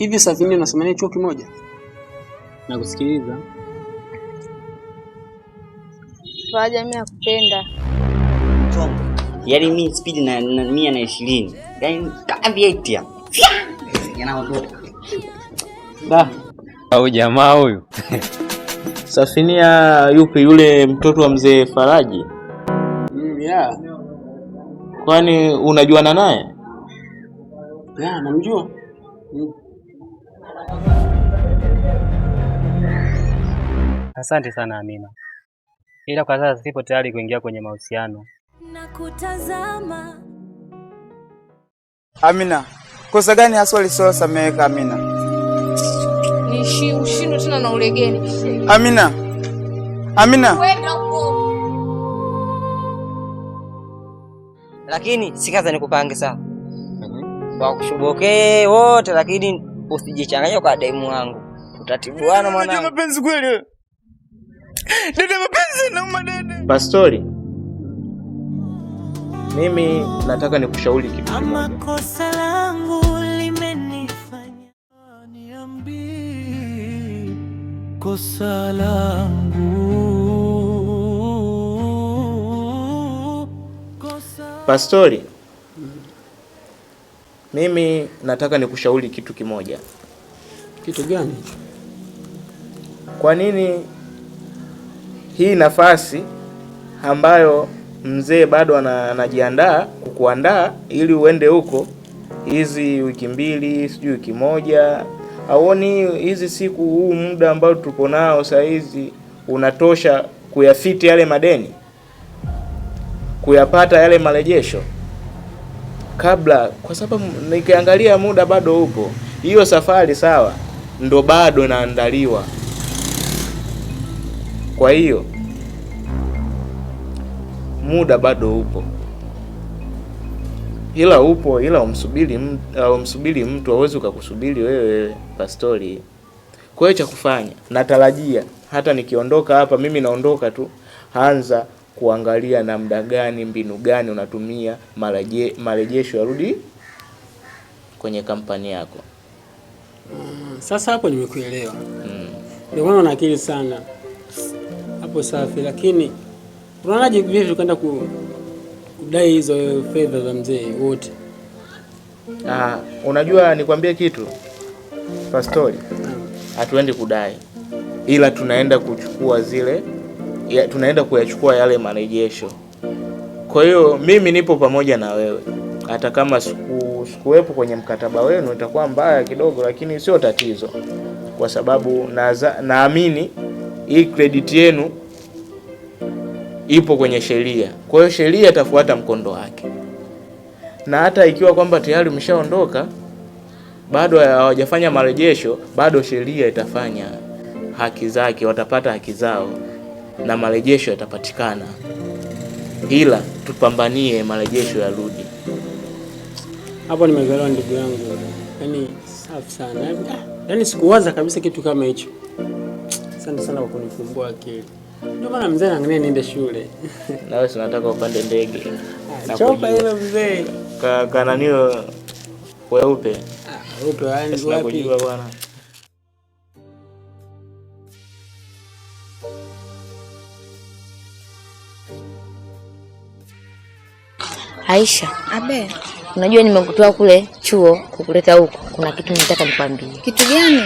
Hivi Safini unasomea chuo kimoja? Nakusikiliza. Faraja, mimi nakupenda. Yaani mimi speed na 120. Yaani kaviatia. Yanaondoka. Au jamaa huyu. Safinia yupi, yule mtoto wa mzee Faraji? Yeah. Kwani unajuana naye? Yeah, namjua. Asante sana Amina. Ila kwa sasa sipo tayari kuingia kwenye mahusiano. Nakutazama. Amina, kosa gani hasa lisosameka Amina? Ni ushindo tena na ulegeni. Amina. Amina. Kwenda huko. Lakini sikaza nikupange sawa. Kwa kushubokee wote, lakini usijichanganye kwa demu wangu. Tutatibuana mwanangu. Ndio mapenzi kweli. Dada mapenzi na madada. Pastori, mimi nataka nikushauri kitu kimoja. Kosa langu limenifanya niambi kosa langu. Pastori, mimi nataka nikushauri kitu kimoja. Kitu gani? Kwa nini hii nafasi ambayo mzee bado anajiandaa kukuandaa ili uende huko, hizi wiki 2, sijui wiki 1, auoni hizi siku, huu muda ambao tupo nao saa hizi unatosha kuyafiti yale madeni, kuyapata yale marejesho kabla? Kwa sababu nikiangalia muda bado upo, hiyo safari sawa ndo bado naandaliwa. Kwa hiyo muda bado upo, ila umsubiri mtu hawezi ukakusubiri wewe Pastori. Kwa hiyo cha kufanya, natarajia hata nikiondoka hapa, mimi naondoka tu, anza kuangalia namna gani, mbinu gani unatumia marejesho yarudi kwenye kampani yako. Sasa hapo nimekuelewa. Ndio maana una akili sana. Hapo safi, lakini unaonaje vipi tukaenda kudai hizo fedha za mzee wote? Unajua nikwambie kitu Pastori, hatuendi kudai, ila tunaenda kuchukua tunaenda kuyachukua yale marejesho. Kwa hiyo mimi nipo pamoja na wewe, hata kama sikuwepo kwenye mkataba wenu itakuwa mbaya kidogo, lakini sio tatizo, kwa sababu naamini hii credit yenu ipo kwenye sheria. Kwa hiyo sheria itafuata mkondo wake, na hata ikiwa kwamba tayari umeshaondoka bado hawajafanya marejesho, bado sheria itafanya haki zake, watapata haki zao na marejesho yatapatikana. Ila tupambanie marejesho yarudi. Hapo nimeelewa ndugu yangu. Yaani safi sana. Yaani sikuwaza kabisa kitu kama hicho. Asante sana kwa kunifumbua akili. Ndio maana mzee anang'ania niende shule. Na wewe unataka upande ndege. Chopa ile mzee. Kananio weupe. Weupe wapi? Nakujua bwana. Aisha, abe, unajua nimekutoa kule chuo kukuleta huku. Kuna kitu nataka nikwambie. Kitu gani?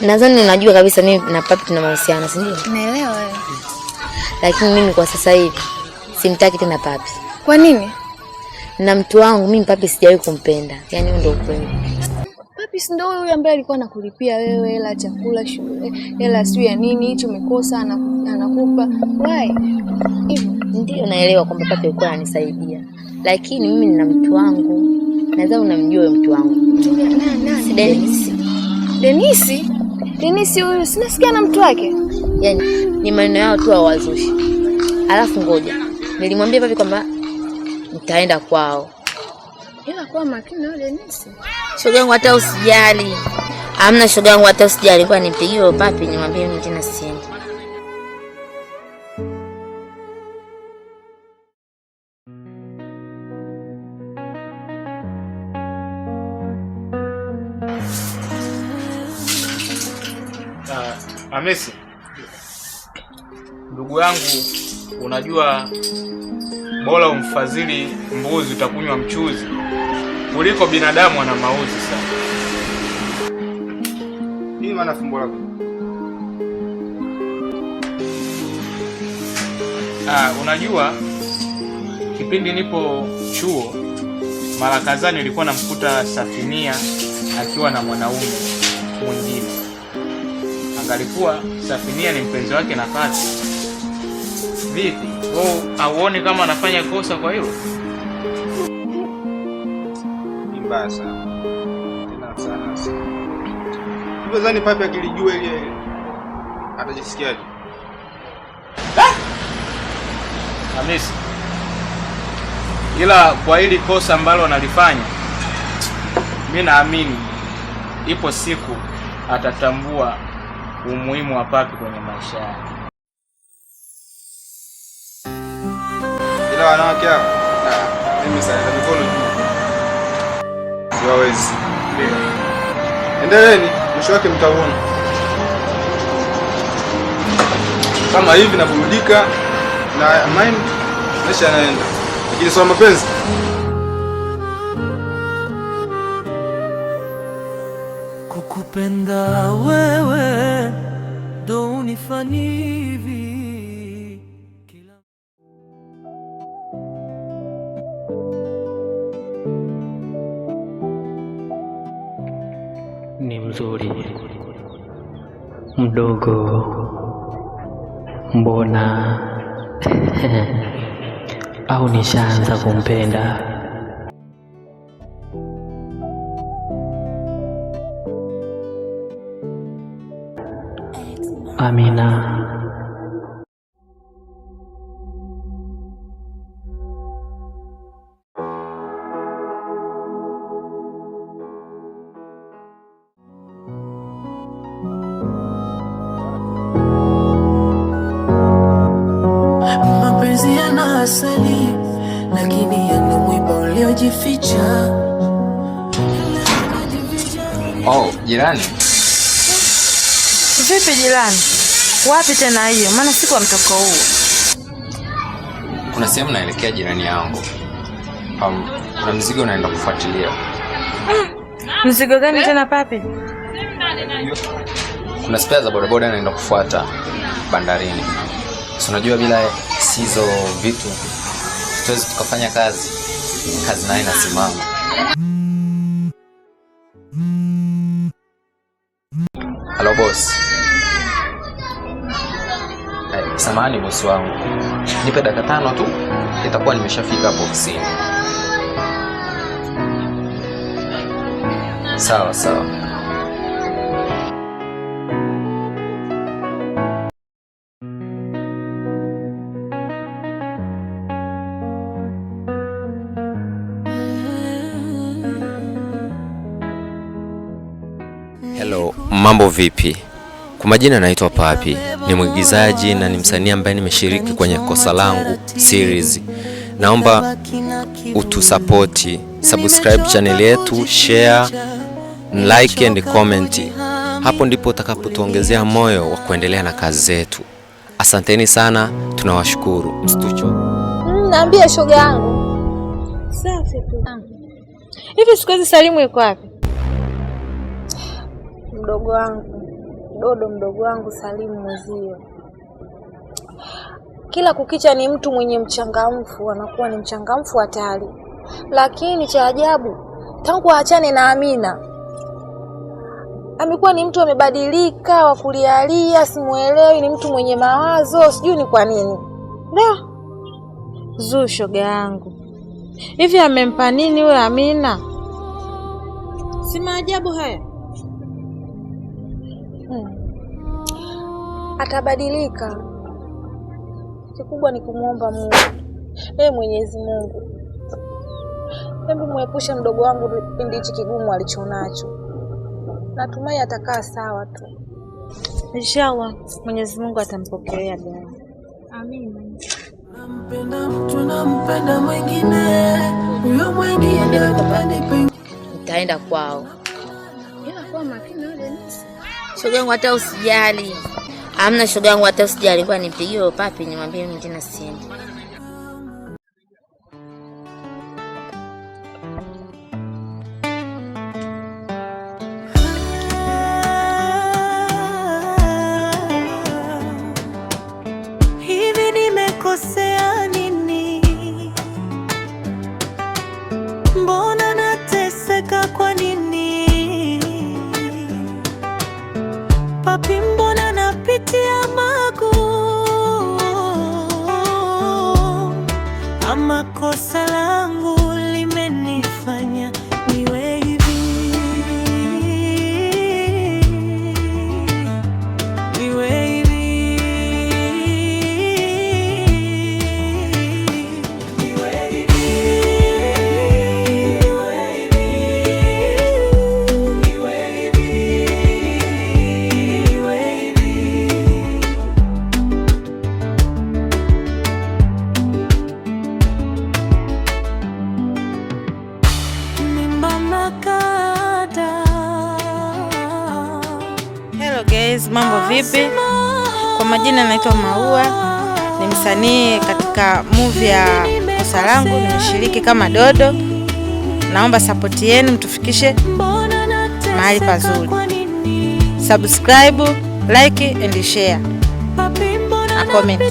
Nadhani unajua kabisa mimi na Papi tuna mahusiano, si ndio? Naelewa wewe. Lakini mimi kwa sasa hivi simtaki tena Papi. Kwa nini? Na mtu wangu mimi Papi sijawahi kumpenda. Yaani ndio ukweli. Papi si ndio huyo ambaye alikuwa anakulipia wewe hela chakula shule, hela sio ya nini, hicho umekosa anakupa. Why? Ndio naelewa kwamba Papi alikuwa ananisaidia. Lakini mimi nina mtu wangu. Nadhani unamjua huyo mtu wangu. Si Denisi? Denisi huyu sinasikia na mtu wake. Yaani ni maneno yao tu wazushi. Alafu ngoja. Nilimwambia Papi kwamba nitaenda kwao. Ila kwa makini na Denisi. Shoga yangu hata usijali. Hamna shoga yangu hata usijali, kwa nipigie Papi nimwambie mimi tena siendi. Hamisi, ndugu yangu, unajua bora umfadhili mbuzi utakunywa mchuzi kuliko binadamu ana mauzi sana. Hii maana fumbo lako. Unajua kipindi nipo chuo mara kadhaa nilikuwa namkuta Safinia akiwa na mwanaume mwingine. Angalikuwa Safinia ni mpenzi wake na Pati. Vipi? Wewe auone kama anafanya kosa kwa hilo? Ni mbaya sana. Tena sana sana. Hivyo zani Papi akilijua ile atajisikiaje? Hamisi, ila kwa hili kosa ambalo analifanya, mimi naamini ipo siku atatambua umuhimu wa Papi kwenye maisha yake. Ila wanawake hao, mimi sana na mikono juu. Siwawezi. Endeleeni, mwisho wake mtaona. Kama hivi naburudika na mind maisha yanaenda. Lakini sio mapenzi. Kukupenda wewe ndo unifanya hivi. Ni mzuri mdogo, mbona au nishaanza kumpenda? Amina. Mapenzi yana asali, lakini yana mwiba uliojificha. Oh, jirani. Vipi jirani? Wapi tena hiyo? Maana siku wa mtoko huu. Kuna sehemu naelekea jirani yangu. Kuna mzigo unaenda kufuatilia. Mzigo gani tena Papi? Kuna spare za bodaboda naenda kufuata bandarini. So unajua bila sizo vitu tuwezi tukafanya kazi nayo inasimama. Hello boss. Samahani boss wangu. Nipe dakika 5 tu itakuwa nimeshafika hapo ofisini. Sawa sawa. Hello, mambo vipi? Kwa majina naitwa Papi, ni mwigizaji na ni msanii ambaye nimeshiriki kwenye Kosa Langu series. Naomba utusapoti, subscribe channel yetu, share, like and comment. Hapo ndipo utakapotuongezea moyo wa kuendelea na kazi zetu. Asanteni sana, tunawashukuru. Msitucho. Naambia shoga yangu. Safi tu. Hivi siku hizi Salimu yuko wapi? Mdogo wangu. Dodo mdogo wangu Salimu mwezio. Kila kukicha ni mtu mwenye mchangamfu, anakuwa ni mchangamfu hatari. Lakini cha ajabu, tangu aachane na Amina, amekuwa ni mtu amebadilika, wa kulialia, simuelewi, ni mtu mwenye mawazo, sijui ni kwa nini. Ndio. Zuu shoga yangu. Hivi amempa nini wewe Amina? Si maajabu haya. Atabadilika. Kikubwa ni kumuomba Mungu. Mwenyezi Mungu, hebu muepushe mdogo wangu kipindi hichi kigumu alichonacho. Natumai atakaa sawa tu. Inshallah Mwenyezi Mungu atampokelea dua. Amina. Nampenda mtu nampenda mwingine, huyo mwingine ndio atapanda. Nitaenda kwao. Ila kwa makini yule Denise. Shoga yangu hata usijali. Hamna shoga yangu hata usijali, kwa nipigie Papi nimwambie mimi tena simu. Hivi nimekosea nini? Mbona nateseka kwa nini? Papi, mbona napitia magumu? Ama kosa langu limenifanya niwe hivi, niwe hivi, niwe hivi, Hello guys, mambo vipi? Kwa majina naitwa Maua, ni msanii katika movie ya Kosa Langu, nimeshiriki kama Dodo. Naomba support yenu mtufikishe mahali pazuri. Subscribe, like and share. Na comment.